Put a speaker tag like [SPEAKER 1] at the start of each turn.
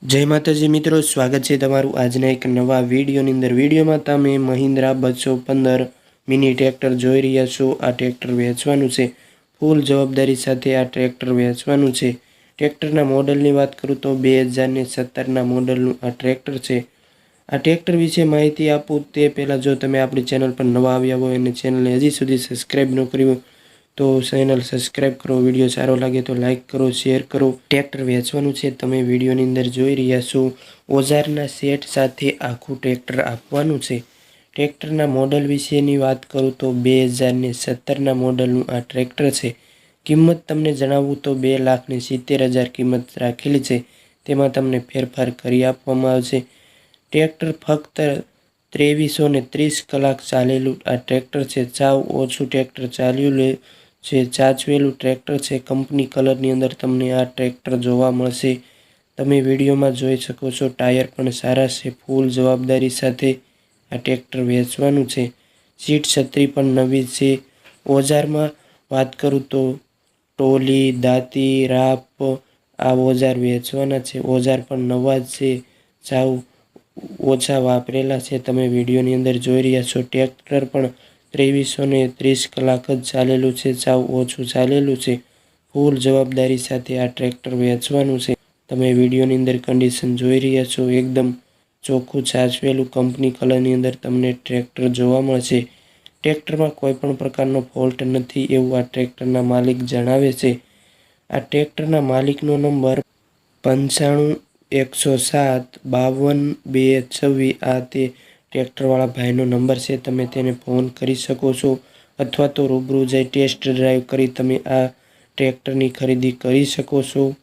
[SPEAKER 1] जय माताजी मित्रों, स्वागत है तमारू आजना एक नवा वीडियो में तमे महिंद्रा 215 मिनी ट्रेक्टर जोई रह्या छो। आ ट्रेक्टर वेचवानुं छे। फूल जवाबदारी साथे आ ट्रेक्टर वेचवानुं छे। ट्रेक्टरना मॉडलनी वात करूं तो 2017 मॉडलनुं आ ट्रेक्टर छे। आ ट्रेक्टर विषे माहिती आपूं ते पहेला जो तमे आपणी चेनल पर नवा आव्या होय अने चेनलने हजी सुधी सब्सक्राइब न करी होय तो चेनल सब्सक्राइब करो। विडियो सारो लागे तो लाइक करो, शेर करो। ट्रेक्टर वेचवानुं छे, तमे विडियोनी अंदर जोई रह्या छो। ओजारना सेट साथे आखुं ट्रेक्टर आपवानुं छे। ट्रेक्टरना मॉडल विशेनी वात करूं तो 2017 मॉडलनुं आ ट्रेक्टर छे। किंमत तमने जणावुं तो 2,70,000 किंमत राखेली छे। तेमां तमने फेरफार करी आपवामां आवशे। ट्रेक्टर फक्त 2330 कलाक चालेलुं आ ट्रेक्टर छे। साव ओछुं ट्रेक्टर चाल्युं छे, चाचवेलुं ट्रेक्टर छे। कंपनी कलरनी अंदर तमने आ ट्रेक्टर जोवा मळशे। तमे विडियोमां जोई शको छो। टायर पण सारा छे। फूल जवाबदारी साथे आ ट्रेक्टर वेचवानुं छे। सीट छतरी पण नवी छे। ओजारमां वात करूं तो टोली, दाती, राप आ ओजार वेचवाना छे। ओजार पण नवा ज छे, साव ओछा वापरेला छे। तमे विडियोनी अंदर जोई रह्या छो। ट्रेक्टर पण 2330 कलाक ज चालेलुं छे, साव ओछुं चालेलुं छे। फूल जवाबदारी साथे आ ट्रेक्टर वेचवानुं छे। तमे विडियोनी अंदर कंडीशन जोई रह्या छो। एकदम चोख्खुं साचवेलुं कंपनी कलरनी अंदर तमने ट्रेक्टर जोवा मळशे। ट्रेक्टरमां कोईपण प्रकारनो फॉल्ट नथी एवुं आ ट्रेक्टरना मालिक जणावे छे। आ ट्रेक्टरना मालिकनो नंबर 95175226 आ ते ट्रेक्टरवाळा भाईनो नंबर छे। तमे तेने फोन करी शको छो अथवा तो रूबरू जई टेस्ट ड्राइव करी तमे आ ट्रेक्टरनी खरीदी करी शको छो।